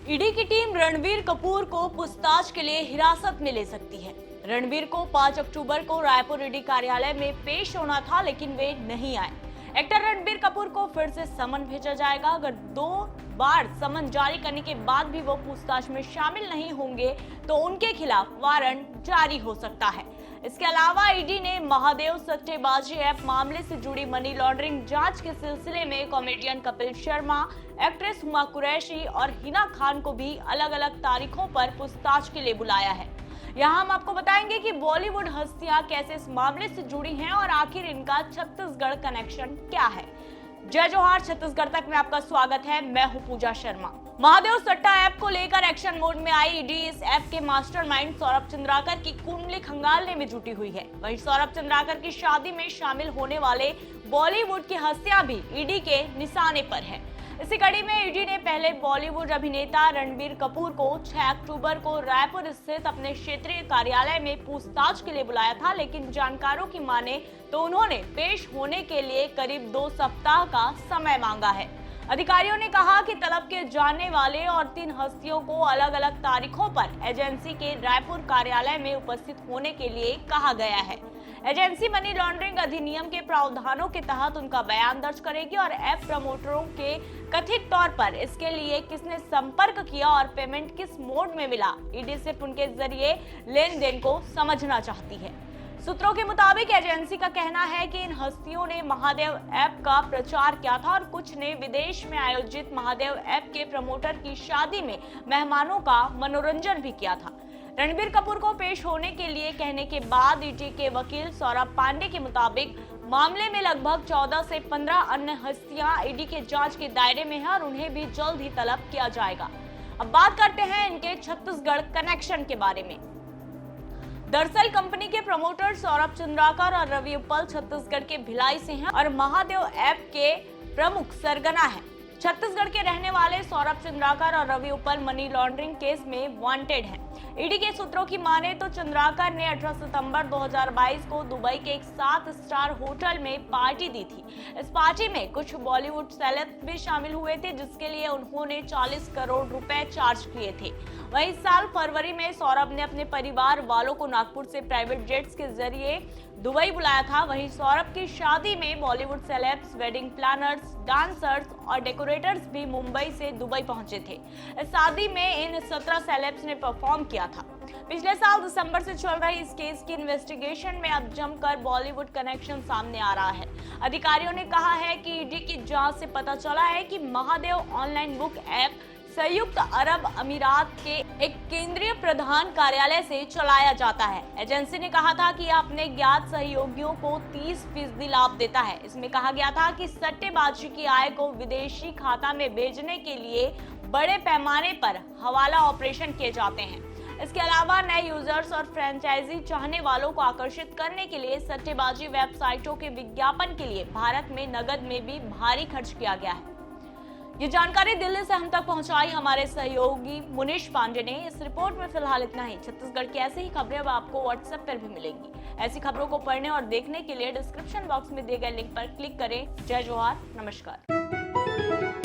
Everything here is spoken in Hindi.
ईडी की टीम रणबीर कपूर को पूछताछ के लिए हिरासत में ले सकती है। रणबीर को 5 अक्टूबर को रायपुर ईडी कार्यालय में पेश होना था, लेकिन वे नहीं आए। एक्टर रणबीर कपूर को फिर से समन भेजा जाएगा। अगर 2 बार समन जारी करने के बाद भी वो पूछताछ में शामिल नहीं होंगे तो उनके खिलाफ वारंट जारी हो सकता है। इसके अलावा ईडी ने महादेव सट्टेबाजी ऐप मामले से जुड़ी मनी लॉन्ड्रिंग जांच के सिलसिले में कॉमेडियन कपिल शर्मा, एक्ट्रेस हुमा कुरैशी और हिना खान को भी अलग अलग तारीखों पर पूछताछ के लिए बुलाया है। यहाँ हम आपको बताएंगे कि बॉलीवुड हस्तियां कैसे इस मामले से जुड़ी हैं और आखिर इनका छत्तीसगढ़ कनेक्शन क्या है। जय जोहार, छत्तीसगढ़ तक में आपका स्वागत है। मैं हूँ पूजा शर्मा। महादेव सट्टा ऐप को लेकर एक्शन मोड में आई ईडी इस ऐप के मास्टरमाइंड सौरभ चंद्राकर की कुंडली खंगालने में जुटी हुई है। वहीं सौरभ चंद्राकर की शादी में शामिल होने वाले बॉलीवुड की हस्तियां भी ईडी के निशाने पर है। इसी कड़ी में ईडी ने पहले बॉलीवुड अभिनेता रणबीर कपूर को 6 अक्टूबर को रायपुर स्थित अपने क्षेत्रीय कार्यालय में पूछताछ के लिए बुलाया था, लेकिन जानकारों की माने तो उन्होंने पेश होने के लिए करीब 2 सप्ताह का समय मांगा है। अधिकारियों ने कहा कि तलब किए जाने वाले और 3 हस्तियों को अलग अलग तारीखों पर एजेंसी के रायपुर कार्यालय में उपस्थित होने के लिए कहा गया है। एजेंसी मनी लॉन्ड्रिंग अधिनियम के प्रावधानों के तहत उनका बयान दर्ज करेगी और ऐप प्रमोटरों के कथित तौर पर इसके लिए किसने संपर्क किया और पेमेंट किस मोड में मिला, ईडी सिर्फ उनके जरिए लेन देन को समझना चाहती है। सूत्रों के मुताबिक एजेंसी का कहना है कि इन हस्तियों ने महादेव ऐप का प्रचार किया था और कुछ ने विदेश में आयोजित महादेव ऐप के प्रमोटर की शादी में मेहमानों का मनोरंजन भी किया था। रणबीर कपूर को पेश होने के लिए कहने के बाद ईडी के वकील सौरभ पांडे के मुताबिक मामले में लगभग 14 से 15 अन्य हस्तियां ईडी के जांच के दायरे में हैं और उन्हें भी जल्द ही तलब किया जाएगा। अब बात करते हैं इनके छत्तीसगढ़ कनेक्शन के बारे में। दरअसल कंपनी के प्रमोटर सौरभ चंद्राकर और रवि उपल छत्तीसगढ़ के भिलाई से हैं और महादेव ऐप के प्रमुख सरगना हैं। छत्तीसगढ़ के रहने वाले सौरभ चंद्राकर और रवि उपल मनी लॉन्ड्रिंग केस में वांटेड हैं। ईडी के सूत्रों की माने तो चंद्राकर ने 18 सितंबर 2022 को दुबई के एक 7 स्टार होटल में पार्टी दी थी। इस पार्टी में कुछ बॉलीवुड सेलेब्स भी शामिल हुए थे, जिसके लिए उन्होंने 40 करोड़ रुपए चार्ज किए थे। वहीं इस साल फरवरी में सौरभ ने अपने परिवार वालों को नागपुर से प्राइवेट जेट्स के जरिए दुबई बुलाया था। वहीं सौरभ की शादी में Bollywood celebs, wedding planners, dancers और डेकोरेटर्स भी मुंबई से दुबई पहुंचे थे। इस शादी में इन 17 सेलेब्स ने परफॉर्म किया था। पिछले साल दिसंबर से चल रही इस केस की इन्वेस्टिगेशन में अब जमकर बॉलीवुड कनेक्शन सामने आ रहा है। अधिकारियों ने कहा है कि ईडी की जांच से पता चला है कि महादेव ऑनलाइन बुक ऐप संयुक्त अरब अमीरात के एक केंद्रीय प्रधान कार्यालय से चलाया जाता है। एजेंसी ने कहा था कि यह अपने ज्ञात सहयोगियों को 30% लाभ देता है। इसमें कहा गया था कि सट्टेबाजी की आय को विदेशी खाता में भेजने के लिए बड़े पैमाने पर हवाला ऑपरेशन किए जाते हैं। इसके अलावा नए यूजर्स और फ्रेंचाइजी चाहने वालों को आकर्षित करने के लिए सट्टेबाजी वेबसाइटों के विज्ञापन के लिए भारत में नकद में भी भारी खर्च किया गया है। ये जानकारी दिल्ली से हम तक पहुंचाई हमारे सहयोगी मुनीश पांडे ने। इस रिपोर्ट में फिलहाल इतना ही। छत्तीसगढ़ की ऐसी ही खबरें अब आपको व्हाट्सएप पर भी मिलेंगी। ऐसी खबरों को पढ़ने और देखने के लिए डिस्क्रिप्शन बॉक्स में दिए गए लिंक पर क्लिक करें। जय जोहार, नमस्कार।